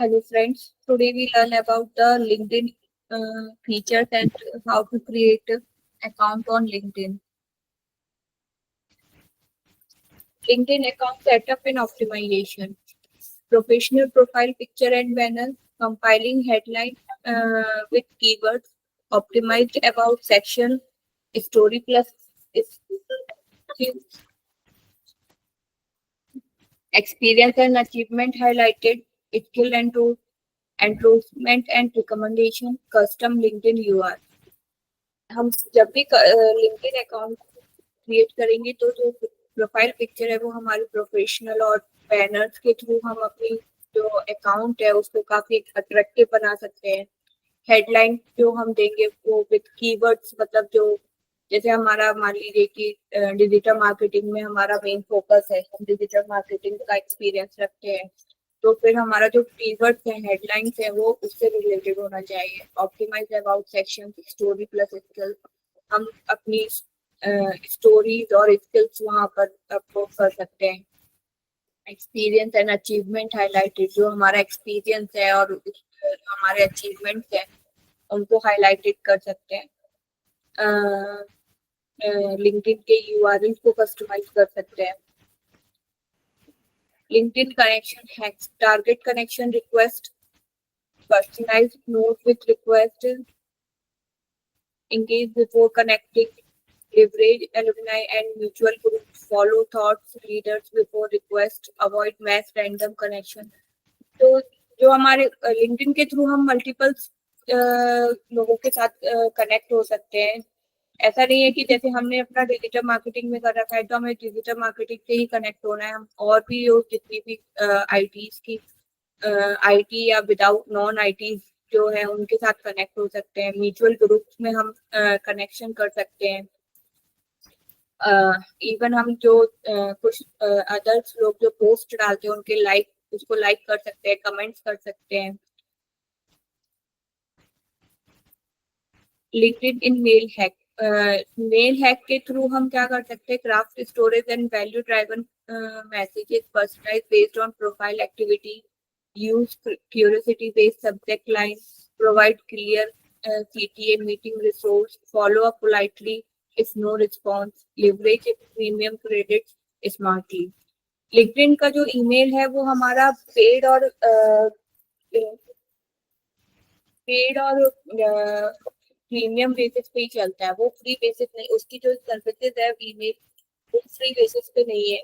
Hello friends, today we learn about the LinkedIn features and how to create an account on LinkedIn. LinkedIn account setup and optimization. Professional profile picture and banner, compiling headline with keywords, optimized about section, story plus skills, experience and achievement highlighted, skill and tools, endorsement and recommendation, custom LinkedIn URL. हम जब भी LinkedIn account create करेंगे तो जो profile picture है वो हमारी professional और बैनर्स के थ्रू हम अपनी जो अकाउंट है उसको काफी अट्रैक्टिव बना सकते हैं। हेडलाइन जो हम देंगे वो विद कीवर्ड्स, मतलब जो जैसे हमारा मान लीजिए कि डिजिटल मार्केटिंग में हमारा मेन फोकस है, हम डिजिटल मार्केटिंग का एक्सपीरियंस रखते हैं, तो फिर हमारा जो कीवर्ड्स है, हेडलाइंस है, वो उससे रिलेटेड होना चाहिए। Optimize about section, story plus skills, हम अपनी स्टोरीज और स्किल्स वहां पर अपलोड कर सकते हैं। एक्सपीरियंस एंड अचीवमेंट हाईलाइटेड, जो हमारा एक्सपीरियंस है और हमारे अचीवमेंट्स है उनको हाईलाइटेड कर सकते हैं। लिंक्डइन के यूआरएल को कस्टमाइज कर सकते हैं। LinkedIn connection hacks, target connection request, personalized note with request, engage before connecting, leverage alumni and mutual groups, follow thoughts leaders before request, avoid mass random connection. तो जो हमारे LinkedIn के through हम multiple लोगों के साथ कनेक्ट हो सकते हैं। ऐसा नहीं है कि जैसे हमने अपना डिजिटल मार्केटिंग में कर रखा है तो हमें डिजिटल मार्केटिंग से ही कनेक्ट होना है। हम और भी जितनी भी आईटीज की आईटी या विदाउट नॉन आईटी जो है उनके साथ कनेक्ट हो सकते हैं। म्यूचुअल ग्रुप्स में हम कनेक्शन कर सकते हैं। इवन हम जो कुछ अदर्स लोग जो पोस्ट डालते हैं उनके उसको लाइक कर सकते हैं, कमेंट्स कर सकते हैं। LinkedIn InMail hack, mail hack के थ्रू हम क्या कर सकते हैं? Craft storage and value driven messages, personalize based on profile activity, use curiosity based subject line, provide clear CTA meeting resource, follow up politely if no response, leverage premium credits smartly. LinkedIn का जो email है वो हमारा paid और premium basis पे ही चलता है, वो फ्री बेसिस नहीं। उसकी जो सर्विसेज है ईमेल वो फ्री बेसिस पे नहीं है।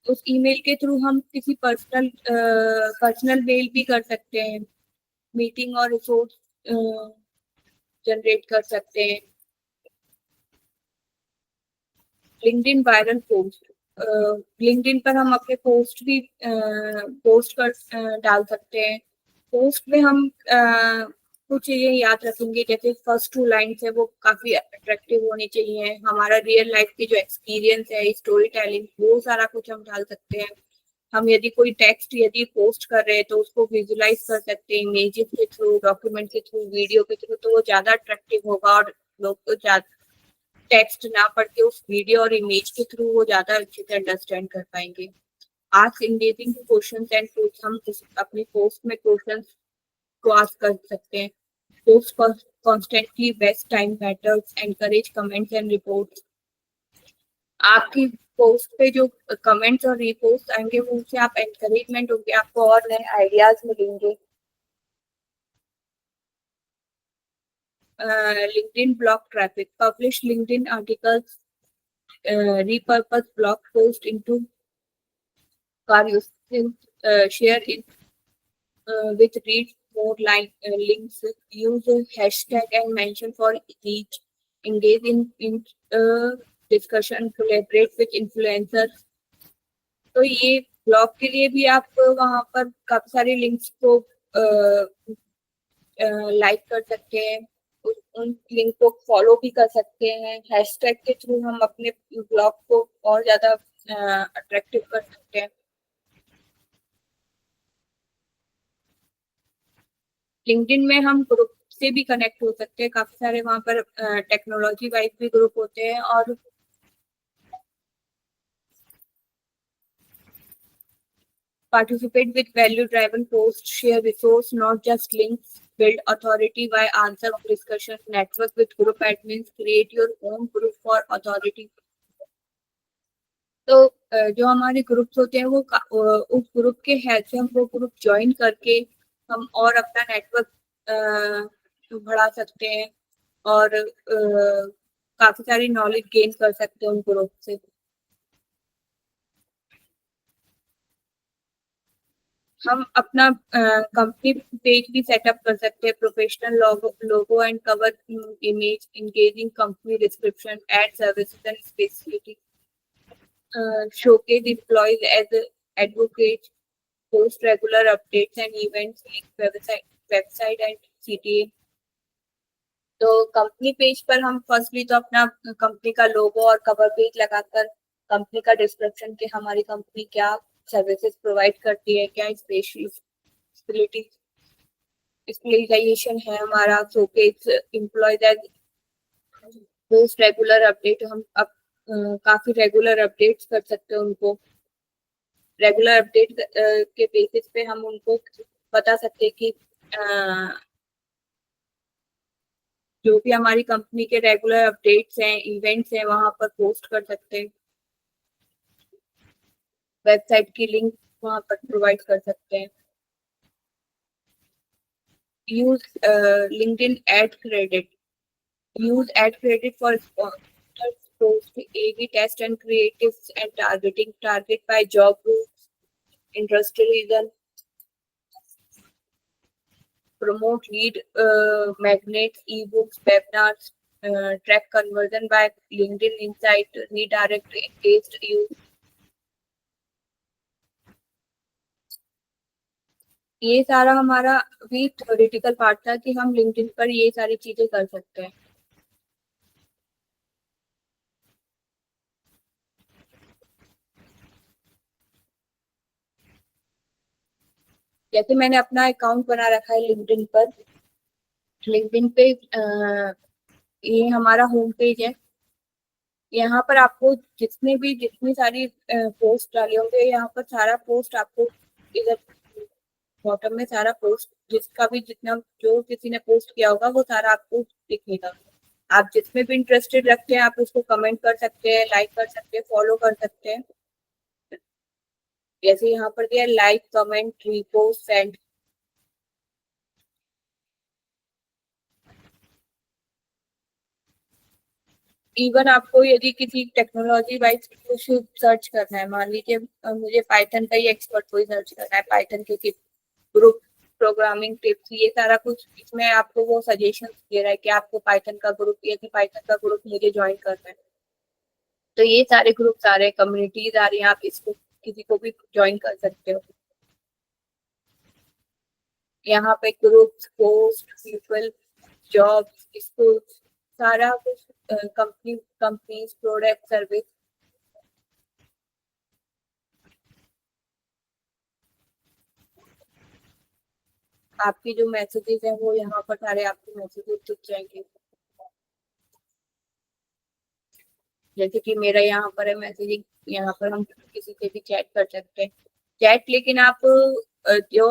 उस ईमेल के थ्रू हम किसी पर्सनल मेल भी कर सकते हैं, मीटिंग और रिसोर्स जनरेट कर सकते हैं। लिंक्डइन वायरल पोस्ट, लिंक्डइन पर हम अपने पोस्ट भी पोस्ट कर डाल सकते हैं। पोस्ट में हम कुछ चीजें याद रखेंगे, जैसे फर्स्ट 2 लाइन्स है वो काफी अट्रैक्टिव होनी चाहिए। हमारा रियल लाइफ की जो एक्सपीरियंस है, स्टोरी टेलिंग, वो सारा कुछ हम डाल सकते हैं। हम यदि कोई टेक्स्ट यदि पोस्ट कर रहे हैं तो उसको विजुलाइज कर सकते हैं इमेजेस के थ्रू, डॉक्यूमेंट के थ्रू, वीडियो के थ्रू, तो वो ज्यादा अट्रैक्टिव होगा और लोग तो टेक्स्ट ना पढ़ के उस वीडियो और इमेज के थ्रू वो ज्यादा अच्छे से अंडरस्टैंड कर पाएंगे। Ask engaging questions and tools, हम अपनी पोस्ट में क्वेश्चंस को आस्क कर सकते हैं। Post constantly, best time matters, encourage comments and reports. आपकी पोस्ट पे जो कमेंट्स और रिपोर्ट्स आएंगे वो उनसे आप एनकरेजमेंट होंगे, आपको और नए आइडियाज मिलेंगे। LinkedIn block traffic, publish LinkedIn articles, repurpose blog post into car using, share it with read more links, use a hashtag and mention for each, engage in discussion, collaborate with influencers। तो ये blog के लिए भी आप वहां पर काफी सारी लिंक्स को लाइक कर सकते हैं, उन लिंक को फॉलो भी कर सकते हैं। हैशटैग के थ्रू हम अपने ब्लॉग को और ज्यादा अट्रैक्टिव कर सकते हैं। लिंक्डइन में हम ग्रुप से भी कनेक्ट हो सकते हैं, काफी सारे वहां पर टेक्नोलॉजी वाइज भी ग्रुप होते हैं और Participate with value-driven posts, share resource, not just links. Build authority by answer discussion. Network with group admins. Create your own group for authority. तो जो हमारे ग्रुप्स होते हैं वो उस ग्रुप के हेल्प से हम वो ग्रुप ज्वाइन करके हम और अपना नेटवर्क बढ़ा सकते हैं और काफी सारी नॉलेज गेन कर सकते हैं उन ग्रुप से। हम अपना कंपनी पेज भी सेटअप कर सकते हैं। Professional logo and cover image, engaging company description, add services and speciality, showcase employees as advocates, post regular updates and events, link website and CTA। तो कंपनी पेज पर हम फर्स्टली तो अपना company का लोगो और कवर पेज लगाकर company का description कि हमारी कंपनी क्या सर्विसेज प्रोवाइड करती है, क्या स्पेशलिटी स्पेशलाइजेशन है हमारा। Showcase employees as post regular update, हम अब काफी रेगुलर अपडेट्स कर सकते हैं उनको। रेगुलर अपडेट के बेसिस पे हम उनको बता सकते हैं कि जो भी हमारी कंपनी के रेगुलर अपडेट्स हैं, इवेंट्स हैं, वहां पर पोस्ट कर सकते हैं। वेबसाइट की लिंक वहां पर प्रोवाइड कर सकते हैं। Use LinkedIn ad credit, use ad credit for sponsored post, A/B test and creatives and targeting. Target by job groups, industry region. Promote lead magnets, ebooks, webinars. Track conversion by LinkedIn Insight. Redirect engaged use. ये सारा हमारा भी theoretical part था कि हम LinkedIn पर ये सारी चीजें कर सकते हैं। जैसे मैंने अपना अकाउंट बना रखा है लिंक्डइन पर। लिंक्डइन पे ये हमारा होम पेज है। यहाँ पर आपको जितनी सारी पोस्ट डाले होंगे, यहाँ पर सारा पोस्ट आपको इधर बॉटम में सारा पोस्ट जिसका भी जितना जो किसी ने पोस्ट किया होगा वो सारा आपको दिखेगा। आप जिसमें भी इंटरेस्टेड रखते हैं आप उसको कमेंट कर सकते हैं, लाइक कर सकते हैं, फॉलो कर सकते हैं। जैसे यहाँ पर दिया like, comment, repost, send. Even आपको यदि किसी टेक्नोलॉजी वाइज कुछ सर्च करना है, मान लीजिए मुझे पाइथन का ही एक्सपर्ट कोई सर्च करना है, पाइथन के ग्रुप प्रोग्रामिंग टिप्स, ये सारा कुछ इसमें आपको वो सजेशन दे रहा है कि आपको पाइथन का ग्रुप मुझे ज्वाइन करना है। तो ये सारे ग्रुप आ रहे हैं, कम्युनिटीज आ रही हैं, आप इसको किसी को भी ज्वाइन कर सकते हो। यहाँ पे ग्रुप्स, पोस्ट, पीपल, जॉब, इसको सारा कुछ कंपनीज, प्रोडक्ट, सर्विस। आपके जो मैसेजेस हैं वो यहाँ पर सारे आपके मैसेजेस दिख जाएंगे। जैसे कि मेरा यहाँ पर है मैसेजिंग, यहाँ पर हम किसी से भी चैट कर सकते हैं। चैट लेकिन आप जो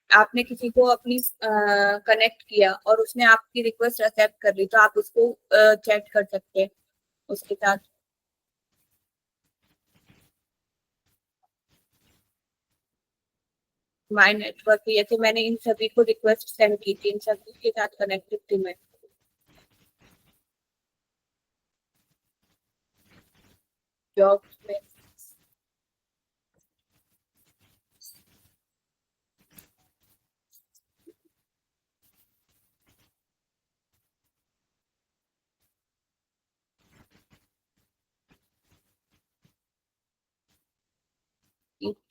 आपने किसी को अपनी कनेक्ट किया और उसने आपकी रिक्वेस्ट एक्सेप्ट कर ली तो आप उसको चैट कर सकते हैं उसके साथ। माय नेटवर्क, जैसे मैंने इन सभी को रिक्वेस्ट सेंड की थी, इन सभी के साथ कनेक्टेड थी मैं। जॉब में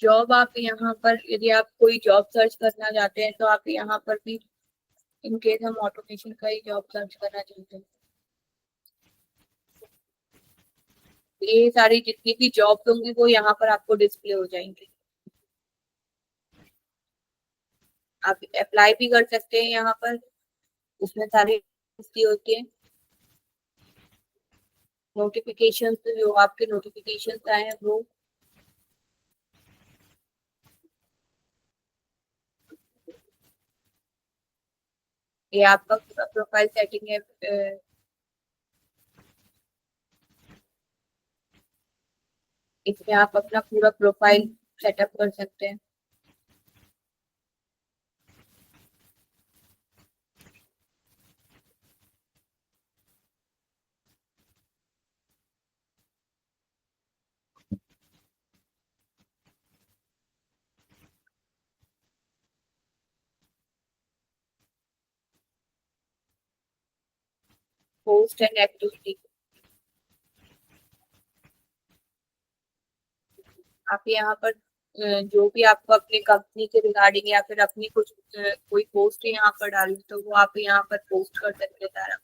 जॉब, आप यहाँ पर यदि आप कोई जॉब सर्च करना चाहते हैं तो आप यहाँ पर भी, इनकेस हम ऑटोमेशन का ही जॉब सर्च करना चाहते हैं, ये सारी जितनी भी जॉब होंगी वो यहाँ पर आपको डिस्प्ले हो जाएंगी। आप अप्लाई भी कर सकते हैं यहाँ पर, उसमें सारी होती है। नोटिफिकेशन जो आपके नोटिफिकेशन आए हैं वो ये आपका पूरा प्रोफाइल सेटिंग है। इसमें आप अपना पूरा प्रोफाइल सेटअप कर सकते हैं। पोस्ट एंड एक्टिविटी, आप यहाँ पर जो भी आपको अपनी कंपनी के रिगार्डिंग या फिर अपनी कुछ कोई पोस्ट यहाँ पर डालनी तो वो आप यहाँ पर पोस्ट कर सकते हैं सारा।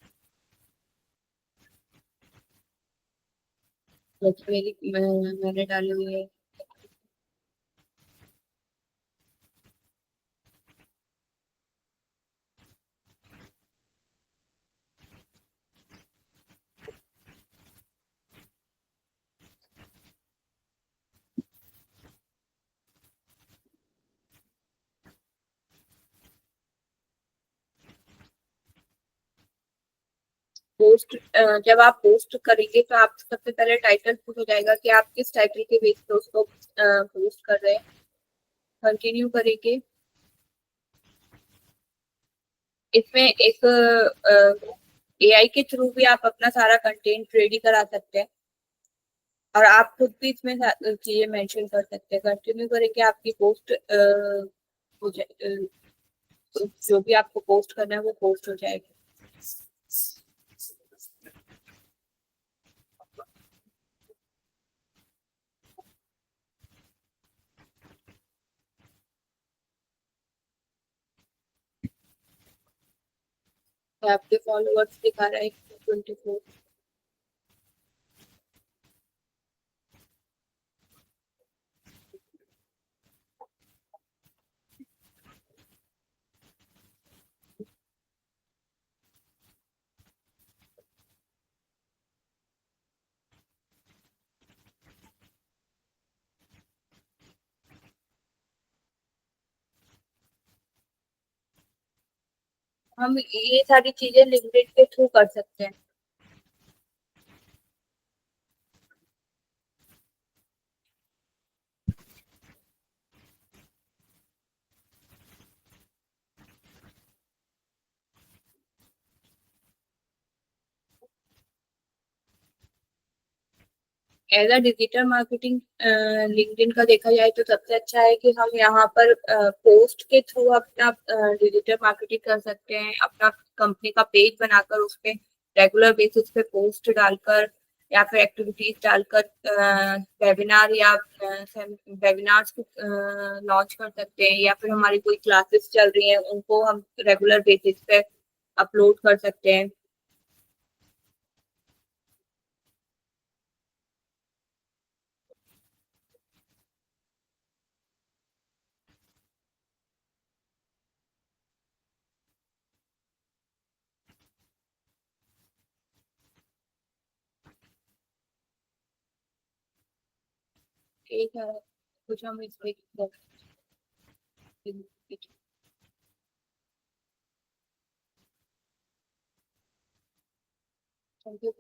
जैसे मैंने डाली हुई है। पोस्ट जब आप पोस्ट करेंगे तो आप सबसे पहले टाइटल पुट हो जाएगा कि आप किस टाइटल के बेस पे उसको पोस्ट कर रहे हैं। कंटिन्यू करेंगे। इसमें एक एआई के थ्रू भी आप अपना सारा कंटेंट रेडी करा सकते हैं और आप खुद भी इसमें चीजें मेंशन कर सकते हैं। कंटिन्यू करेंगे, आपकी पोस्ट हो जाए, जो भी आपको पोस्ट करना है वो पोस्ट हो जाएगी। तो आपके फॉलोअर्स दिखा रहा है 24। हम ये सारी चीजें लिंक्डइन के थ्रू कर सकते हैं। As a digital marketing LinkedIn का देखा जाए तो सबसे अच्छा है कि हम यहाँ पर पोस्ट के थ्रू अपना डिजिटल मार्केटिंग कर सकते हैं। अपना कंपनी का पेज बनाकर उस पे रेगुलर बेसिस पे पोस्ट डालकर या फिर एक्टिविटीज डालकर वेबिनार या वेबिनार्स लॉन्च कर सकते हैं, या फिर हमारी कोई क्लासेस चल रही हैं उनको हम रेगुलर बेसिस पे अपलोड कर सकते हैं। ठीक है, कुछ हम इस पे थैंक यू।